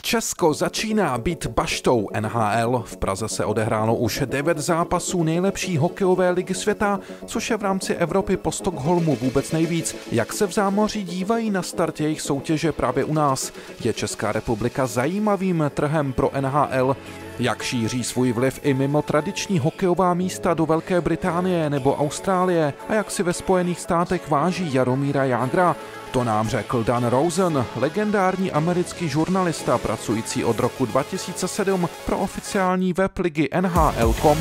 Česko začíná být baštou NHL. V Praze se odehrálo už 9 zápasů nejlepší hokejové ligy světa, což je v rámci Evropy po Stockholmu vůbec nejvíc. Jak se v zámoří dívají na start jejich soutěže právě u nás? Je Česká republika zajímavým trhem pro NHL? Jak šíří svůj vliv i mimo tradiční hokejová místa do Velké Británie nebo Austrálie? A jak si ve Spojených státech váží Jaromíra Jágra? To nám řekl Dan Rosen, legendární americký žurnalista pracující od roku 2007 pro oficiální web ligy NHL.com.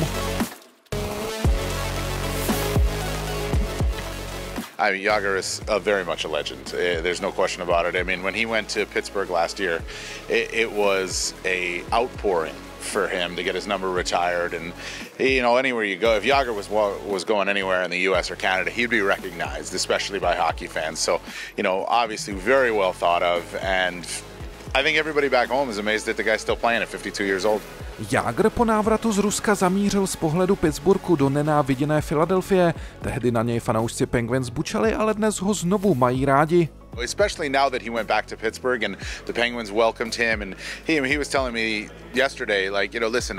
I mean, Jágr is very much a legend. There's no question about it. I mean, when he went to Pittsburgh last year, it was a outpouring for him to get his number retired. And you know, anywhere you go, if Jágr was going anywhere in the U.S. or Canada, he'd be recognized, especially by hockey fans. So, you know, obviously very well thought of, and I think everybody back home is amazed that the guy's still playing at 52 years old. Jágr po návratu z Ruska zamířil z pohledu Pittsburghu do nenáviděné Filadelfie. Tehdy na něj fanoušci Penguins bučeli, ale dnes ho znovu mají rádi. Especially now that he went back to Pittsburgh and the Penguins welcomed him, and he was telling me yesterday, like, you know, listen,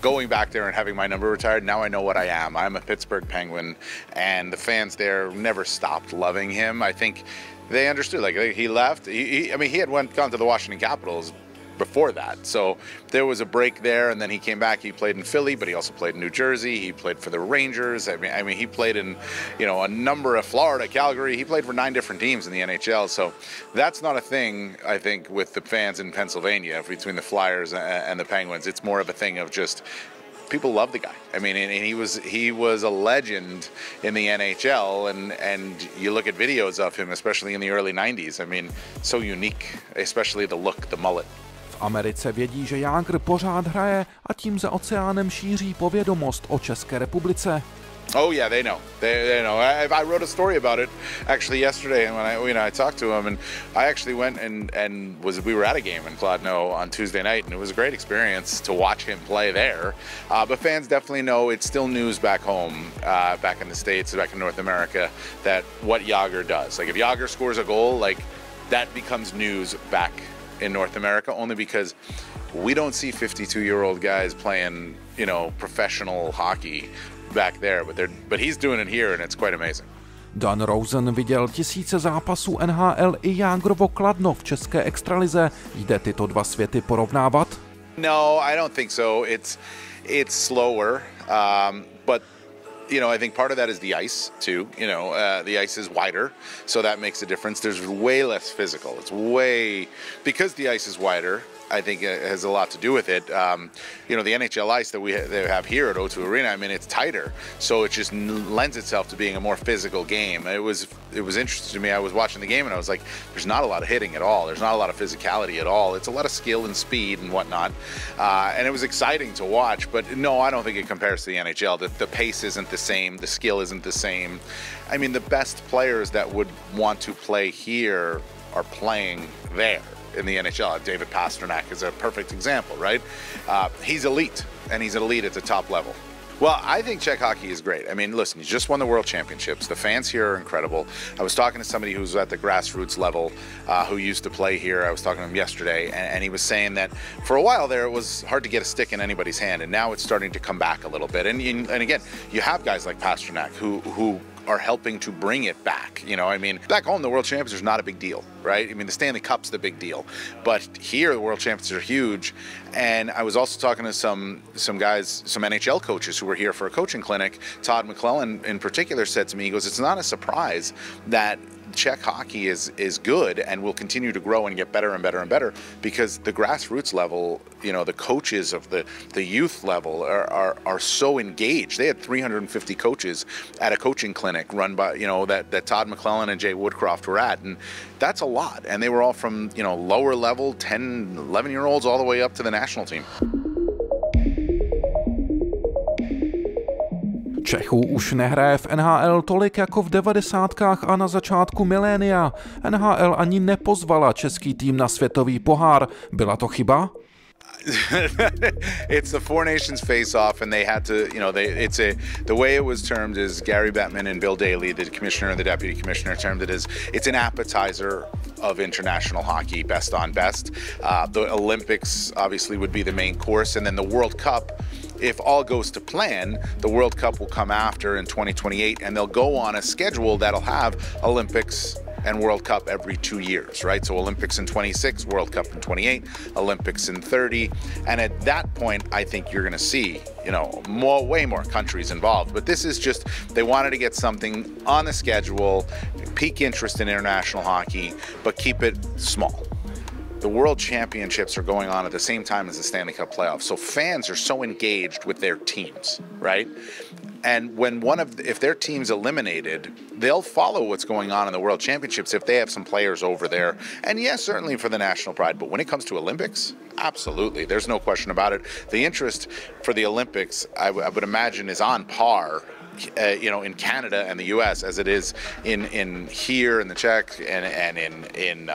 going back there and having my number retired, now I know what I am. I'm a Pittsburgh Penguin, and the fans there never stopped loving him. I think they understood. Like, he left. He had gone to the Washington Capitals before that, so there was a break there, and then he came back. He played in Philly, but he also played in New Jersey. He played for the Rangers. I mean, he played in, you know, a number of Florida, Calgary. He played for 9 different teams in the NHL. So that's not a thing, I think, with the fans in Pennsylvania between the Flyers and the Penguins. It's more of a thing of just people love the guy. I mean, and he was a legend in the NHL, and you look at videos of him, especially in the early 90s. I mean, so unique, especially the look, the mullet. V Americe vědí, že Jágr pořád hraje a tím za oceánem šíří povědomost o České republice. Oh yeah, they know. They know. I wrote a story about it actually yesterday, when I talked to him, and I actually went we were at a game in Kladno on Tuesday night, and it was a great experience to watch him play there. But fans definitely know it's still news back home, back in the States, back in North America, that what Jágr does. Like, if Jágr scores a goal, like, that becomes news back in North America, only because we don't see 52-year-old guys playing, you know, professional hockey back there, but he's doing it here, and it's quite amazing. Dan Rosen viděl tisíce zápasů NHL i Jágrovo Kladno v české extralize. Jde tyto dva světy porovnávat? No, I don't think so. It's slower, but you know, I think part of that is the ice too. You know, the ice is wider, so that makes a difference. There's way less physical. Because the ice is wider, I think it has a lot to do with it. You know, the NHL ice that they have here at O2 Arena, I mean, it's tighter, so it just lends itself to being a more physical game. It was interesting to me. I was watching the game and I was like, there's not a lot of hitting at all. There's not a lot of physicality at all. It's a lot of skill and speed and whatnot. And it was exciting to watch, but no, I don't think it compares to the NHL. The pace isn't the same. The skill isn't the same. I mean, the best players that would want to play here are playing there in the NHL. David Pastrnak is a perfect example, right? He's elite, and he's elite at the top level. Well, I think Czech hockey is great. I mean, listen, he just won the World Championships. The fans here are incredible. I was talking to somebody who's at the grassroots level, who used to play here. I was talking to him yesterday, and he was saying that for a while there, it was hard to get a stick in anybody's hand, and now it's starting to come back a little bit. And again, you have guys like Pastrnak who are helping to bring it back. You know, I mean, back home, the World Championships is not a big deal, right? I mean, the Stanley Cup's the big deal, but here the World Championships are huge. And I was also talking to some guys, some NHL coaches who were here for a coaching clinic. Todd McClellan in particular said to me, he goes, it's not a surprise that Czech hockey is good and will continue to grow and get better and better and better, because the grassroots level, you know, the coaches of the youth level are so engaged. They had 350 coaches at a coaching clinic run by, you know, that Todd McClellan and Jay Woodcroft were at, and that's a lot. And they were all from, you know, lower level 10, 11-year-olds all the way up to the national team. Čechů už nehraje v NHL tolik jako v 90kách a na začátku milénia. NHL ani nepozvala český tým na světový pohár. Byla to chyba? It's the Four Nations face-off, and they had to, you know, the way it was termed is Gary Bettman and Bill Daley, the commissioner and the deputy commissioner, termed it as it's an appetizer of international hockey, best on best. The Olympics obviously would be the main course, and then the World Cup. If all goes to plan, the World Cup will come after in 2028, and they'll go on a schedule that'll have Olympics and World Cup every 2 years, right? So Olympics in 26, World Cup in 28, Olympics in 30. And at that point, I think you're gonna see, way more countries involved. But this is just, they wanted to get something on the schedule, pique interest in international hockey, but keep it small. The World Championships are going on at the same time as the Stanley Cup playoffs. So fans are so engaged with their teams, right? And when if their team's eliminated, they'll follow what's going on in the World Championships if they have some players over there. And yes, certainly for the national pride. But when it comes to Olympics, absolutely. There's no question about it. The interest for the Olympics, I would imagine, is on par in Canada and the U.S. as it is in here in the Czech and in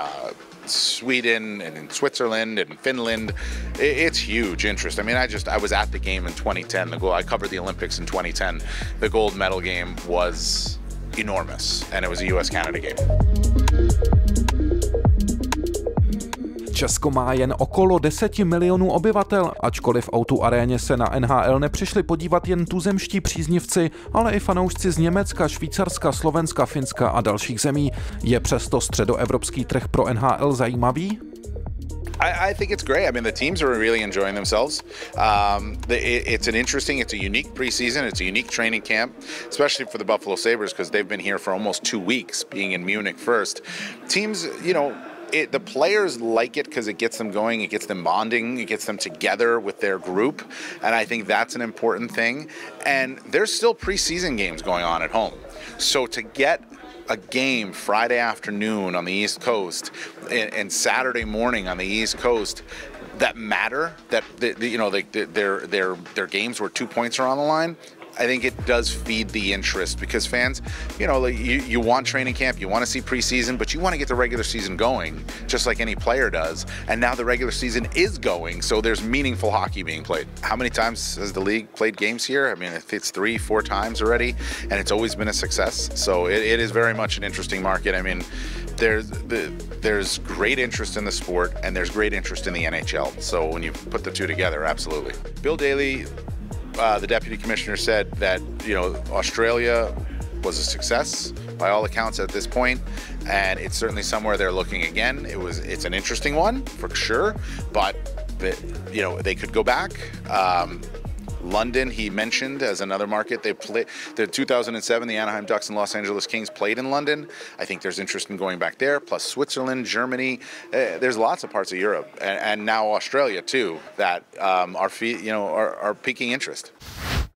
Sweden and in Switzerland and Finland. It's huge interest. I mean, I was at the game in 2010. I covered the Olympics in 2010. The gold medal game was enormous, and it was a US-Canada game. Česko má jen okolo 10 milionů obyvatel, ačkoliv v O2 aréně se na NHL nepřišli podívat jen tuzemští příznivci, ale i fanoušci z Německa, Švýcarska, Slovenska, Finska a dalších zemí. Je přesto středoevropský trh pro NHL zajímavý? I think it's great. I mean, the teams are really enjoying themselves. It's a unique preseason. It's a unique training camp, especially for the Buffalo Sabres because they've been here for almost 2 weeks, being in Munich first. Teams, the players like it because it gets them going, it gets them bonding, it gets them together with their group, and I think that's an important thing. And there's still preseason games going on at home. So to get a game Friday afternoon on the East Coast and Saturday morning on the East Coast that matter, that their games where 2 points are on the line, I think it does feed the interest because fans, you want training camp, you want to see preseason, but you want to get the regular season going, just like any player does. And now the regular season is going, so there's meaningful hockey being played. How many times has the league played games here? I mean, it's 3-4 times already, and it's always been a success. So it is very much an interesting market. I mean, there's great interest in the sport, and there's great interest in the NHL. So when you put the two together, absolutely. Bill Daly, the deputy commissioner, said that Australia was a success by all accounts at this point, and it's certainly somewhere they're looking again. It's an interesting one for sure, but they could go back. London, he mentioned as another market. They played the 2007. The Anaheim Ducks and Los Angeles Kings played in London. I think there's interest in going back there. Plus Switzerland, Germany. There's lots of parts of Europe, and now Australia too that are piquing interest.